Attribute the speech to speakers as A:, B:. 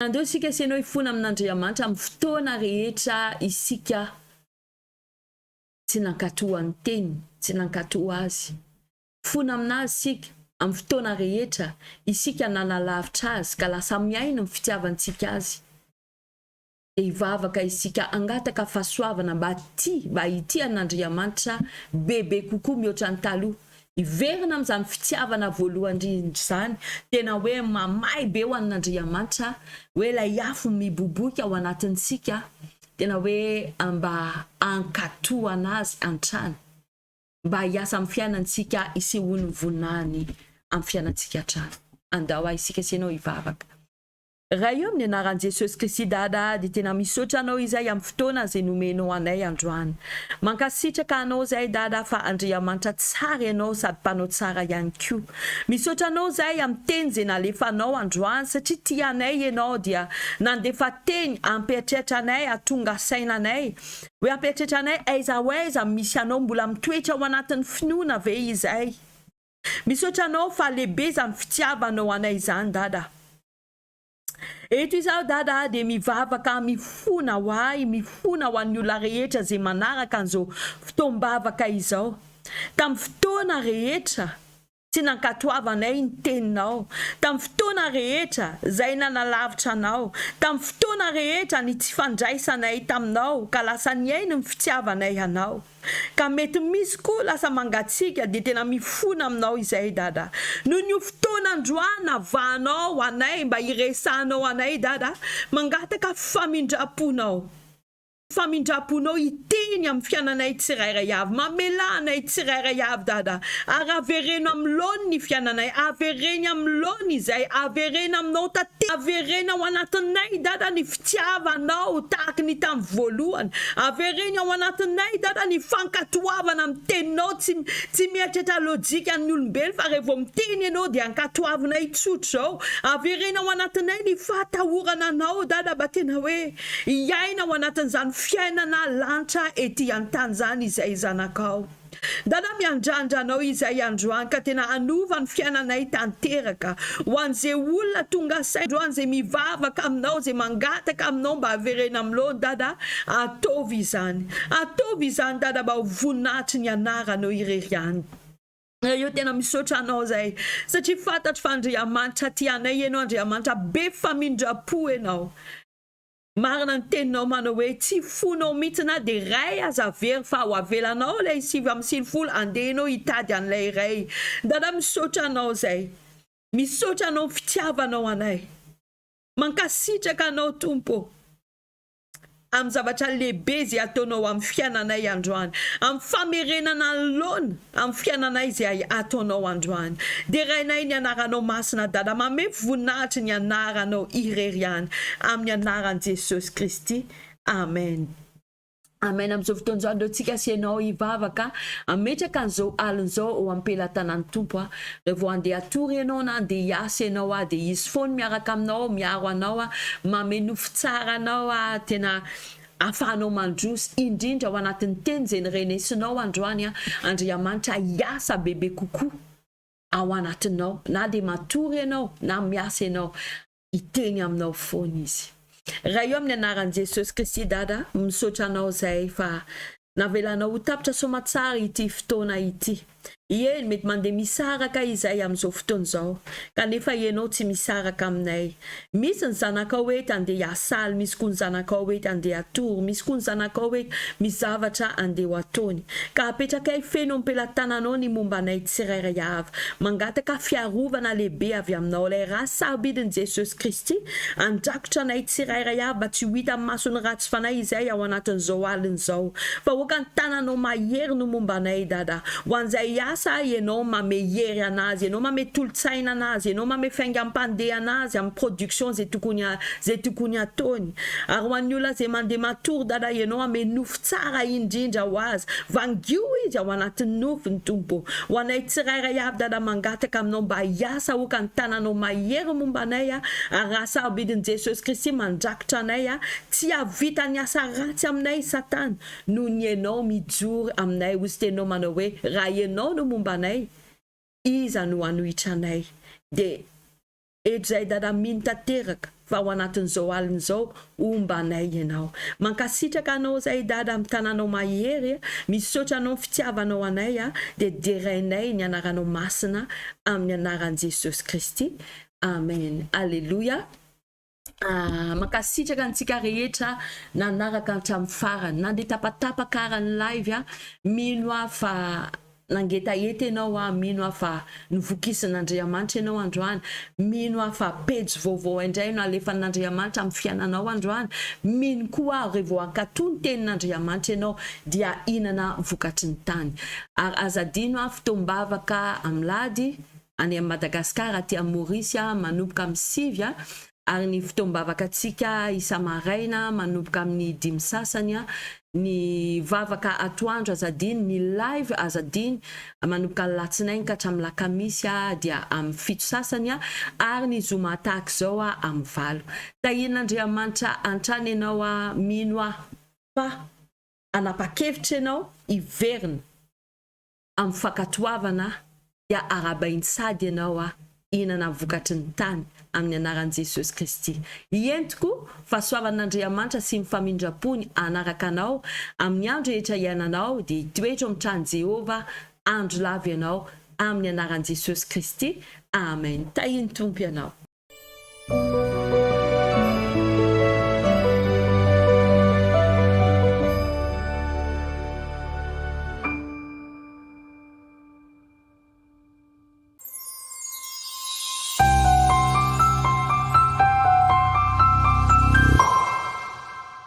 A: Andeo isika asianao ifona amin'Andriamanitra amin'ny fotoana rehetra isika tsy nankatoa ny teny, tsy nankatoa azy. Fona aminazy isika amin'ny fotoana rehetra isika nanalavitra azy ka lasa miaina ny fitiavantsika azy. Vavaka isika angataka fahasoavana mba ity an'Andriamanitra bebe kokoa mihoatra ny taloha. Iverina amin'izany fitiavana voalohany zany tena hoe mamay be ho an'Andriamanitra hoe ilay afo miboboka ao anatintsika tena hoe mba ankatoana azy antrany mba hiasa amin'ny fiainantsika isehoany voninahiny amin'ny fiainantsika hatrany. Andao isika asianao ivavaka. Raha io amin'ny anaran'i Jesosy Kristy dada dia tena misaotra anao izay amin'ny fotoana izay nomenao anay androany. Mankasitraka anao izay dada fa Andriamanitra tsara ianao sady mpanao tsara ihany koa. Misaotra anao izay amin'ny teny izay nalefanao androany satria tianay ianao dia nandefa teny ampiatratra anay atonga sainanay. Hoe ampiatratra anay aiza ho aiza misy anao mbola mitoetra ao anatin'ny finoana ve izay. Misaotra anao fa lehibe izany fitiavanao anay izany dada. Eto izao dada dia mivavaka mifona ho ahy, mifona ho an'ny olona rehetra izay manaraka an'izao fotoam-bavaka izao. Tamin'ny fotoana rehetra tsy nankatoavanay ny teninao. Tamin'ny fotoana rehetra izay nanalavitra anao. Tamin'ny fotoana rehetra ny tsy fandraisanay taminao ka lasa niaina ny fitiavanay anao. Ka mety misy koa lasa mangatsika dia tena mifona aminao izay dada. Noho ny fotoana androana vahanao anay mba iresanao anay dada, mangataka famindraponao. Famindraponao iteny amin'ny fiainanay tsirairay avy, mamelanay tsirairay avy dada. Araverena amin'ny laony ny fiainanay, averena amin'ny laony izay, averena aminao tate, averena ao anatinay dada ny fitiavanao tahaka ny tamin'ny voalohany, averena ao anatinay dada ny fankatoavana amin'ny teninao, tsy mieritreritra lojika ny olombelo fa rehefa miteny ianao dia ankatoavinay tsotra zao. Averena ao anatinay ny fahatahorana anao dada mba tena hoe iaina ao anatin'izany fiainana lanitra ety an-tany zany izay zanakao. Dada miandrandra anao izay androany ka tena anova ny fiainanay tanteraka ho an'izay olona tonga say androany izay mivavaka aminao, izay mangataka aminao mba haverena aminao dada, ataovy izany. Ataovy izany dada mba ho voninahitry ny anaranao irery ihany. Io tena misaotra anao zay satria fantatro fa Andriamanitra tianay ianao, Andriamanitra be famindrapo ianao. Marina ny teninao manao hoe tsy fonao mihitsina dia ray aza very fa ho avelanao ilay 7 andehanao hitady an'ilay ray. Dada misaotra anao zay. Misaotra anao fitiavanao anay. Mankasitraka anao tompo amin'ny zavatra lehibe izay ataonao amin'ny fiainanay androany, amin'ny famerenana ny laona amin'ny fiainanay izay ataonao androany. Dia rainay ny anaranao masina dada, mame voninahitry ny anaranao irery ihany amin'ny anaran'i Jesosy Kristy. Amen. Amen. Amin'izao fotoan'izao andeo tsika asianao ivavaka ametraka an'izao alon'izao ao am-pelatanan'ny tompo rehefa vao andeha atory ianao na andeha hiasa ianao dia izy foana miaraka aminao, miaro anao, mamenofo tsara anao tena afahanao mandroso indrindra ao anatin'ny teny izay nirenesinao androany Andriamanitra hiasa bebe kokoa ao anatinao, na dia matory ianao na miasa ianao iteny aminao foana izy. Raha io amin'ny anaran'i Jesosy Kristy dada, misaotra anao zay fa navelanao ho tapitra soamatsara ity fotoana ity. Ie mety mandeha misaraka izay amin'izao fotoan'izao kanefa ianao tsy misaraka aminay. Misy ny zanakao hoe andeha hiasaly, misy koa ny zanakao hoe andeha atory, misy koa ny zanakao hoe misy zavatra andeha ho ataony. Ka apetrakay feno am-pelatananao ny mombanay tsirairay avy, mangataka fiarovana lehibe avy aminao. Ilay raha sabidin'i Jesosy Kristy andrakotra anay tsirairay avy mba tsy ho hita amin'ny masony ratsy fanay izay ao anatin'izao alin'izao. Fa hoaka ny tananao mahery no mombanay dada, ho an'izay asa ianao mamehery anazy, ianao mame tolotsaina anazy, ianao mame faingam-pandeha anazy amin'ny production zay tokony ataony. Ary ho an'ny olona izay mandeha matory dada, ianao ame nofo tsara indrindra ho azy, vangio izy ao anatin'ny nofony tompo. Ho anay tsirairay avy dada mangataka aminao mba hiasa hoaka ny tananao mahery mombanay ary raha sabidin'i Jesosy Kristy mandrakotra anay tsy havita ny asa ratsy aminay Satana noho ny ianao mijory aminay. Ozy tenao manao hoe raha ianao no mombanay, iza no anohitra anay. Dia eto zay dada mino tanteraka fa ao anatin'izao alina izao ombanay ianao. Mankasitraka anao zay dada amin'ny tananao mahery, misaotra anao ny fitiavanao anay dia derainay ny anaranao masina amin'ny anaran'i Jesosy Kristy. Amen. Alléluia. Makasitraka antsika rehetra nanaraka hatramin'ny farany, nandeha tapatapaka arany live mino fa nangetaheta ianao mino fa nivokisin'Andriamanitra ianao androany, mino fa pejy vaovao indray no alefan'Andriamanitra amin'ny fiainanao androany, mino koa rehefa ankatoy ny tenin'Andriamanitra ianao dia inana vokatry ny tany. Ary azadino fitombavaka amin'ny any Madagasikara aty Maurice manomboka amin'ny 5 ary ny fitombavaka antsika isa-maraina manomboka amin'ny 5 sasany ny vavaka atoandro azadiny, ny live azadiny manomboka ny latsinainy ka hatramin'ny lakamisy dia amin'ny 7 sasany ary ny zoma tahaka izao amin'ny 8. Tahian'Andriamanitra antrany ianao mino fa anapa-kevitra ianao iverina amin'ny fankatoavana dia arabainy sady ianao inana vokatry ny tany amin'ny anaran'i Jesosy Kristy. Ientiko fahasoavan'Andriamanitra sy mifamindrapony anaraka anao amin'ny andro rehetra iananao dia hitoetra amin'ny trano Jehova andro lava ianao amin'ny anaran'i Jesosy Kristy. Amen. Tahiny tompo ianao.